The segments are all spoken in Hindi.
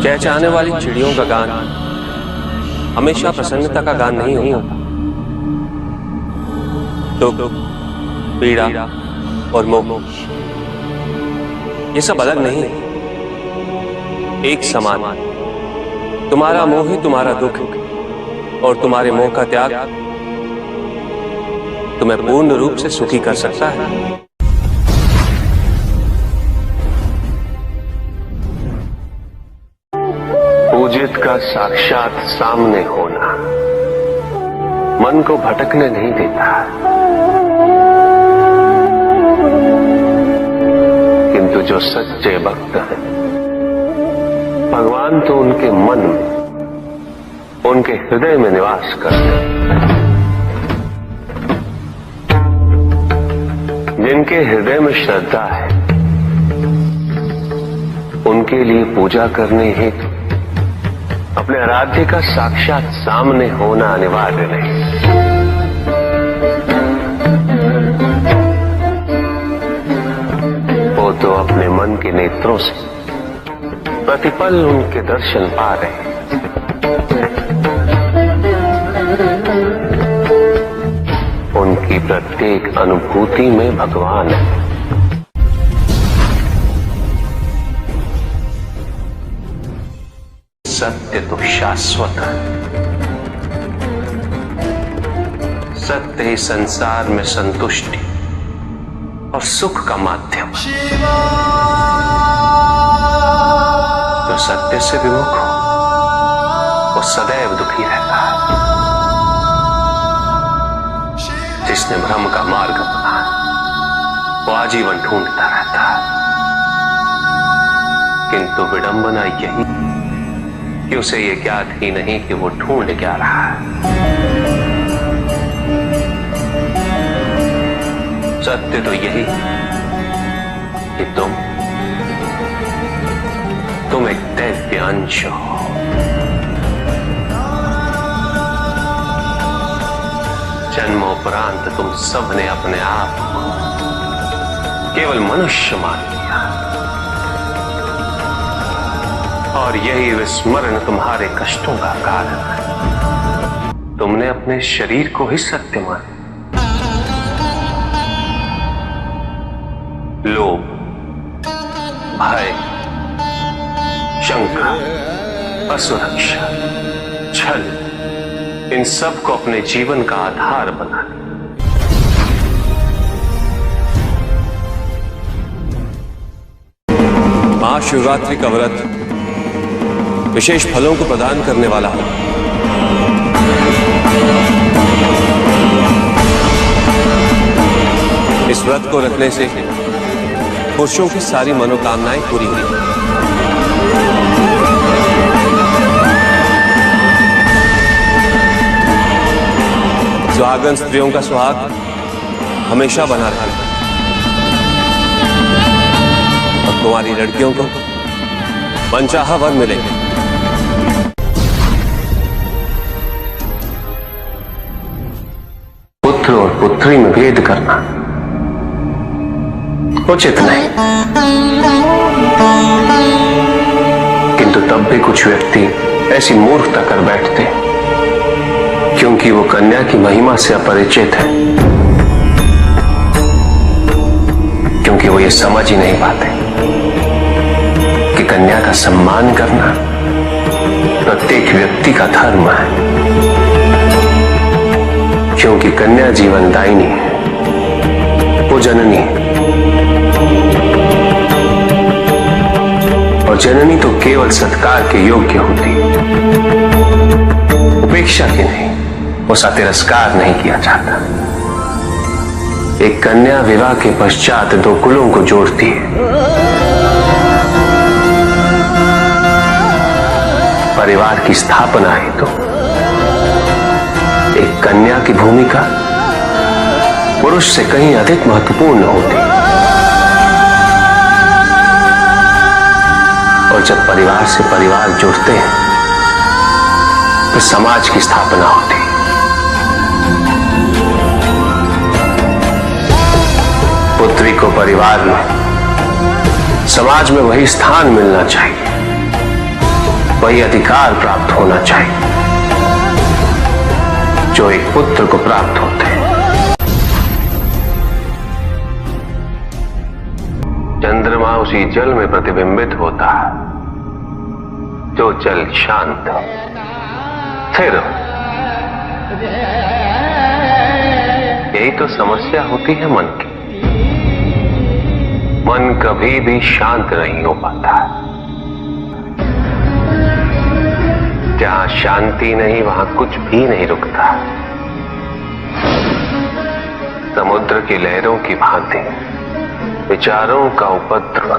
चहचहाने वाली चिड़ियों का गान हमेशा प्रसन्नता का गान नहीं होता। दुख, पीड़ा और मोह ये सब अलग नहीं, एक समान। तुम्हारा मोह ही तुम्हारा दुख और तुम्हारे मोह का त्याग तुम्हें पूर्ण रूप से सुखी कर सकता है। पूजित का साक्षात सामने होना मन को भटकने नहीं देता, किंतु जो सच्चे भक्त हैं भगवान तो उनके मन में, उनके हृदय में निवास करते हैं। जिनके हृदय में श्रद्धा है उनके लिए पूजा करने हेतु अपने आराध्य का साक्षात सामने होना अनिवार्य नहीं। वो तो अपने मन के नेत्रों से प्रतिपल उनके दर्शन पा रहे हैं। उनकी प्रत्येक अनुभूति में भगवान है। सत्य तो शाश्वत है। सत्य ही संसार में संतुष्टि और सुख का माध्यम है। जो सत्य से विमुख हो वो सदैव दुखी रहता है। जिसने भ्रम का मार्ग अपना वो आजीवन ढूंढता रहता है, किंतु विडंबना यही कि उसे ये ज्ञात ही नहीं कि वो ढूंढ क्या रहा है। सत्य तो यही कि तुम एक दैव्य अंश हो। जन्मोपरांत तुम सबने अपने आप को केवल मनुष्य मान लिया और यही विस्मरण तुम्हारे कष्टों का कारण है। तुमने अपने शरीर को ही सत्य माना। लोभ, भय, शंका, असुरक्षा, छल इन सब को अपने जीवन का आधार बना लिया। महाशिवरात्रि का व्रत विशेष फलों को प्रदान करने वाला है। इस व्रत को रखने से पुरुषों की सारी मनोकामनाएं पूरी हुई। सुहागन स्त्रियों का सुहाग हमेशा बना रहेगा और तुम्हारी लड़कियों को मनचाहा वर मिलेगा। पुत्र और पुत्री में भेद करना उचित नहीं, किंतु तब भी कुछ व्यक्ति ऐसी मूर्खता कर बैठते क्योंकि वो कन्या की महिमा से अपरिचित है, क्योंकि वो ये समझ ही नहीं पाते कि कन्या का सम्मान करना प्रत्येक व्यक्ति का धर्म है, क्योंकि कन्या जीवनदायिनी है, वो जननी है और जननी तो केवल सत्कार के योग्य होती है, उपेक्षा की नहीं, उसका तिरस्कार नहीं किया जाता। एक कन्या विवाह के पश्चात दो कुलों को जोड़ती है। परिवार की स्थापना है तो एक कन्या की भूमिका पुरुष से कहीं अधिक महत्वपूर्ण होती है। और जब परिवार से परिवार जुड़ते हैं तो समाज की स्थापना होती है। पुत्री को परिवार में, समाज में वही स्थान मिलना चाहिए वही अधिकार प्राप्त होना चाहिए जो एक पुत्र को प्राप्त होते हैं। चंद्रमा उसी जल में प्रतिबिंबित होता है जो जल शांत स्थिर। यही तो समस्या होती है मन की। मन कभी भी शांत नहीं हो पाता। जहां शांति नहीं वहां कुछ भी नहीं रुकता। समुद्र की लहरों की भांति विचारों का उपद्रव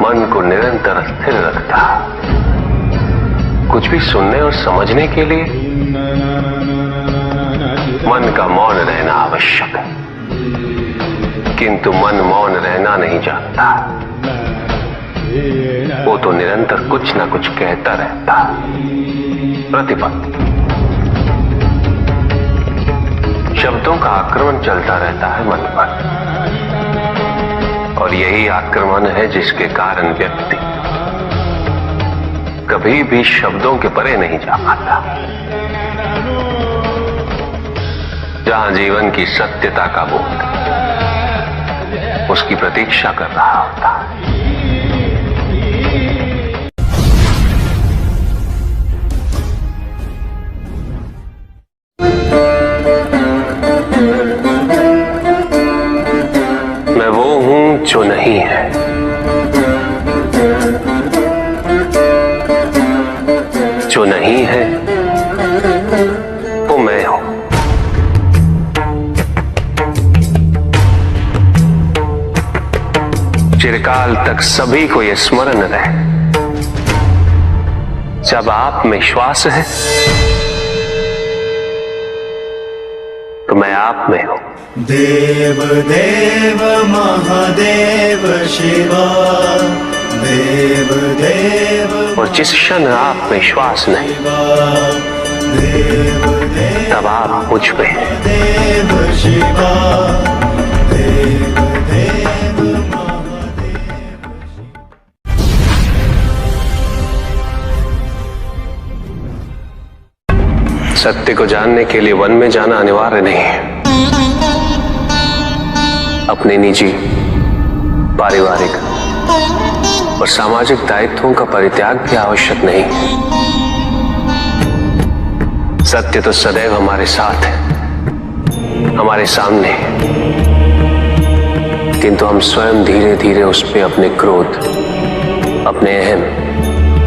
मन को निरंतर स्थिर रखता। कुछ भी सुनने और समझने के लिए मन का मौन रहना आवश्यक है, किंतु मन मौन रहना नहीं जानता। वो तो निरंतर कुछ ना कुछ कहता रहता। प्रतिपद शब्दों का आक्रमण चलता रहता है मन पर, और यही आक्रमण है जिसके कारण व्यक्ति कभी भी शब्दों के परे नहीं जा पाता। जहां जीवन की सत्यता का बोध उसकी प्रतीक्षा कर रहा होता। मैं वो हूं जो नहीं है, जो नहीं है वो मैं हूं। चिरकाल तक सभी को यह स्मरण रहे, जब आप में श्वास है तो मैं आप में हूं। देव देव महादेव शिवा, देव देव। और जिस क्षण आप में श्वास नहीं देव देव तब आप मुझ में हैं। देव शिवा, देव देव महादेव। सत्य को जानने के लिए वन में जाना अनिवार्य नहीं है। अपने निजी, पारिवारिक और सामाजिक दायित्वों का परित्याग भी आवश्यक नहीं है। सत्य तो सदैव हमारे साथ है, हमारे सामने है, किंतु हम स्वयं धीरे धीरे उस पे अपने क्रोध, अपने अहम,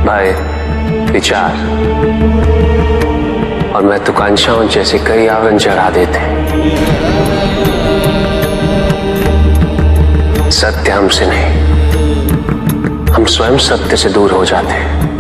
भय, विचार और महत्वाकांक्षाओं जैसे कई आवरण चढ़ा देते हैं। सत्य हमसे नहीं, हम स्वयं सत्य से दूर हो जाते हैं।